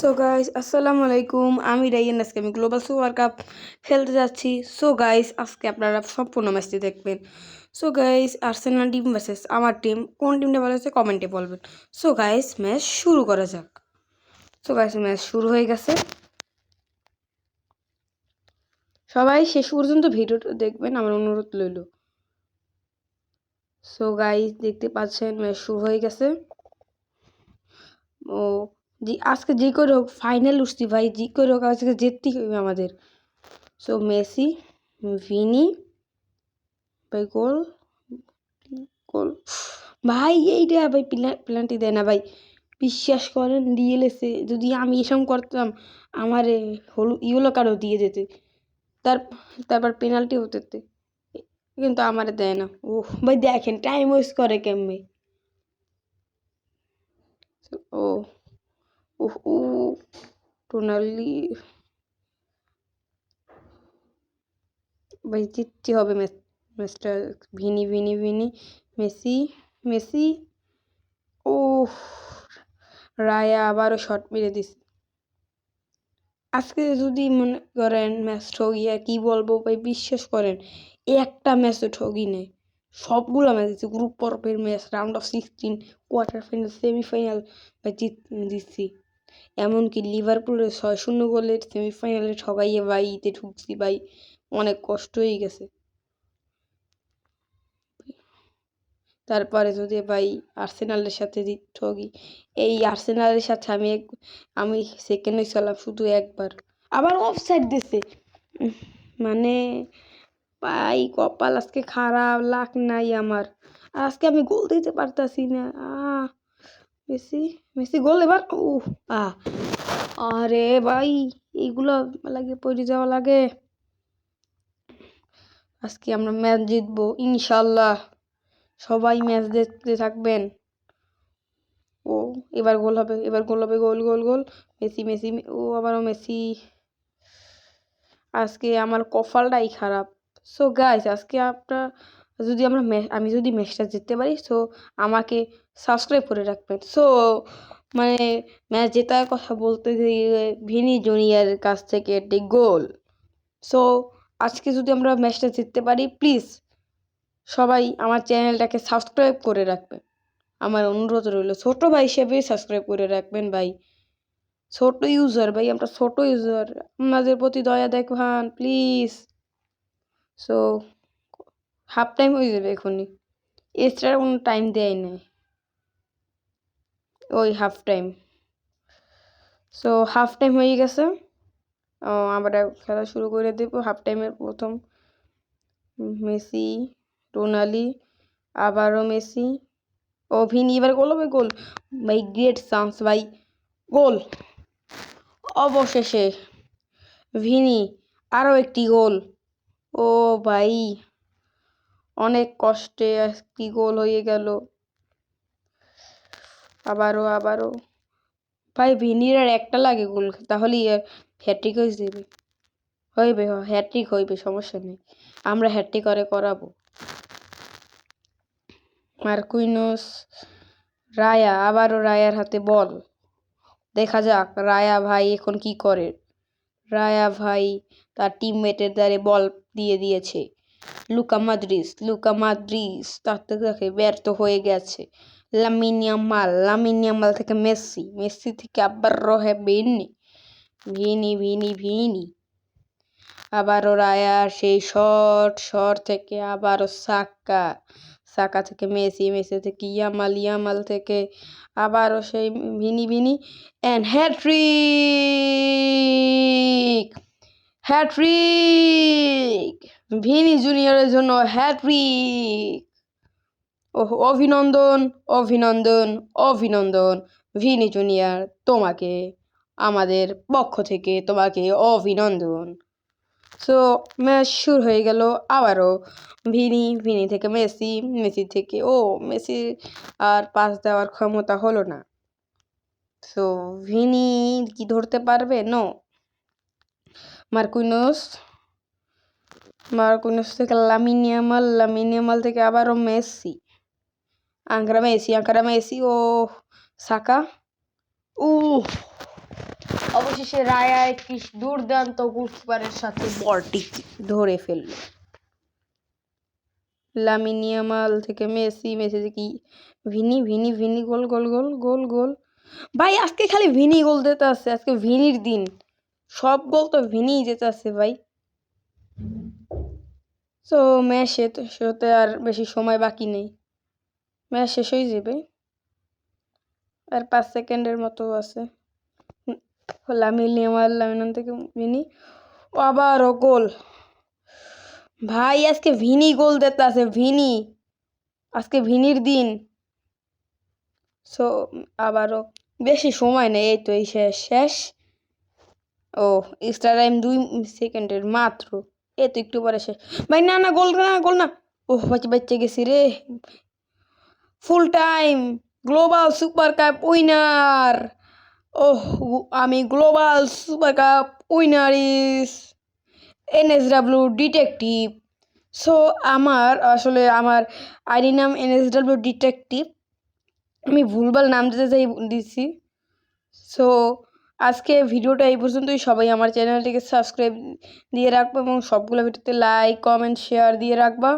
So guys আসসালামু আলাইকুম। আমি রাইয়ান, আজকে আমি গ্লোবাল সুপার কাপ খেলতে যাচ্ছি। সো গাইস আজকে আপনারা সম্পূর্ণ ম্যাচটি দেখবেন। So guys Arsenal team versus আমার টিম, কোন টিমটা ভালো হচ্ছে কমেন্টে বলবেন। সো গাইস ম্যাচ শুরু করা যাক। সো গাইস ম্যাচ শুরু হয়ে গেছে, সবাই শেষ পর্যন্ত ভিডিওটা দেখবেন আমার অনুরোধ রইল। সো গাইস দেখতে পাচ্ছেন ম্যাচ শুরু হয়ে গেছে। ও আজকে যে করে হোক ফাইনাল উঠছি ভাই, যে করে হোক আজকে জিততেই হবে আমাদের। সো মেসি, ভিনি ভাই, গোল গোল ভাই, এইটা ভাই পেনাল্টি দেয় না ভাই, বিশ্বাস করেন দিয়ে লেছে। যদি আমি এসব করতাম আমার ইয়েলো কার্ডও দিয়ে যেতে, তারপর পেনাল্টি হতে, কিন্তু আমার দেয় না। ও ভাই দেখেন টাইম ওয়েস্ট করে কেমনে। ও ও ও টোনালি ভাই, জিততে হবে ম্যাচটা। Vini Vini Vini, Messi Messi, ও রায়া আবারও শট মেরে দিছে। আজকে যদি মনে করেন ম্যাচ ঠগি, আর কি বলবো ভাই, বিশ্বাস করেন একটা ম্যাচও ঠগি নেই, সবগুলো ম্যাচ দিচ্ছি। গ্রুপ পর্বের match, round of 16, quarter final, semifinal ভাই জিতছি। এমনকি লিভারপুলের 6-0 গোলের সেমিফাইনালে ঠগাইয়ে ভাই ইতে ঢুকছি ভাই, অনেক কষ্ট হয়ে গেছে। তারপরে যদি ভাই আর্সেনালের সাথে ঠগি, এই আর্সেনালের সাথে আমি সেকেন্ড হয়েছিলাম শুধু একবার, আবার অফসাইড দিছে। মানে ভাই কপাল আজকে খারাপ, লাক নাই আমার। আর আজকে আমি গোল দিতে পারতাছি না। মেসি মেসি গোল এবার। আরে ভাই এইগুলো লাগে পড়ে যাওয়া লাগে। আজকে আমরা ম্যাচ জিতবো ইনশাল্লাহ, সবাই ম্যাচ দেখতে থাকবেন। ও এবার গোল হবে, এবার গোল হবে, গোল গোল গোল, মেসি মেসি, ও আবারও মেসি। আজকে আমার কপালটাই খারাপ। সো গাইস আজকে আমি যদি ম্যাচটা জিততে পারি, সো আমাকে সাবস্ক্রাইব করে রাখবেন। সো মানে ম্যাচ জেতার কথা বলতে গিয়ে ভিনি জুনিয়রের কাছ থেকে একটি গোল। সো আজকে যদি আমরা ম্যাচটা জিততে পারি, প্লিজ সবাই আমার চ্যানেলটাকে সাবস্ক্রাইব করে রাখবেন। আমার অনুরোধ রইল, ছোট ভাই হিসেবে সাবস্ক্রাইব করে রাখবেন ভাই। ছোট ইউজার ভাই, আমরা ছোট ইউজার, আপনাদের প্রতি দয়া দেখান প্লিজ। সো হাফ টাইম হয়ে যাবে এখনই, এক্সট্রা কোনো টাইম দেয় নাই, ওই half time. So half time হয়ে গেছে, আমরা খেলা শুরু করে দেব। হাফ টাইমের প্রথম মেসি, রোনালি, আবারও মেসি, ও ভিনি, এবার গোল হবে, গোল ভাই, গ্রেট চান্স ভাই, গোল অবশেষে। ভিনি আরও একটি গোল, ও ভাই অনেক কষ্টে একটি গোল হয়ে গেল। আবারও ভাই, ভিনির আর একটা লাগে গোল, তাহলেই হ্যাট্রিক হয়ে যাবে, হ্যাট্রিক হইবে, সমস্যা নেই, আমরা হ্যাট্রিক করে করাবো। মার্কুইনোস, রায়া, আবারও রায়ার হাতে বল, দেখা যাক রায়া ভাই এখন কি করে। রায়া ভাই তার টিমমেটের দ্বারে বল দিয়ে দিয়েছে। লুকা মাদ্রিস তার থেকে ব্যর্থ হয়ে গেছে। লামিন ইয়ামাল থেকে মেসি থেকে আবার রহে ভিনি, আবারও রায়ার সেই শট থেকে আবারও সাকা থেকে মেসি থেকে ইয়ামাল থেকে আবারও সেই ভিনি এন্ড হ্যাট্রিক ভিনি জুনিয়রের জন্য হ্যাট্রিক। অভিনন্দন ভিনি জুনিয়র, তোমাকে আমাদের পক্ষ থেকে তোমাকে অভিনন্দন। সো ম্যাচ শুরু হয়ে গেল আবারও। ভিনি থেকে মেসি থেকে মেসি আর পাস দেওয়ার ক্ষমতা হলো না। সো ভিনি কি ধরতে পারবে? নো। মার্কুইনোস থেকে লামিন ইয়ামাল থেকে আবারও মেসি, আঙ্কারা মেসি, ও সাকা, অবশেষে রায়া একটি দুর্দান্ত গোলকিপারের সাথে বলটি ধরে ফেলল। লামিন ইয়ামাল থেকে মেসি, মেসি থেকে ভিনি, ভিনি, ভিনি, গোল গোল গোল গোল গোল। ভাই আজকে খালি ভিনি গোল দিতে আছে, আজকে ভিনির দিন, সব গোল তো ভিনিই যেতে আছে ভাই। তো ম্যাচ শেষ হতে আর বেশি সময় বাকি নেই, ম্যাচ শেষ হয়ে যাবে আর 5 সেকেন্ডের মতো আছে। লামিন ইয়ামাল, লামিন থেকে ভিনি, আবারও গোল। ভাই আজকে ভিনি গোল দিতে আছে, ভিনি, আজকে ভিনির দিন। সো আবারও বেশি সময় নেই, এই তো এই শেষ। ও এক্সট্রা টাইম 2 সেকেন্ডের মাত্র, এই তো একটু পরে শেষ। ভাই না না, গোল না, গোল না, ওহ বাচ্চা গেছি রে। Full time global super cup winner. ওহ আমি global super cup winner is NSW detective. So আমার আসলে আমার আইডি নাম NSW ডিটেকটিভ, আমি ভুলভাল নাম দিছি। সো আজকে ভিডিওটা এই পর্যন্তই। সবাই আমার চ্যানেলটিকে সাবস্ক্রাইব দিয়ে রাখবো এবং সবগুলো ভিডিওতে লাইক, কমেন্ট, শেয়ার দিয়ে রাখবা।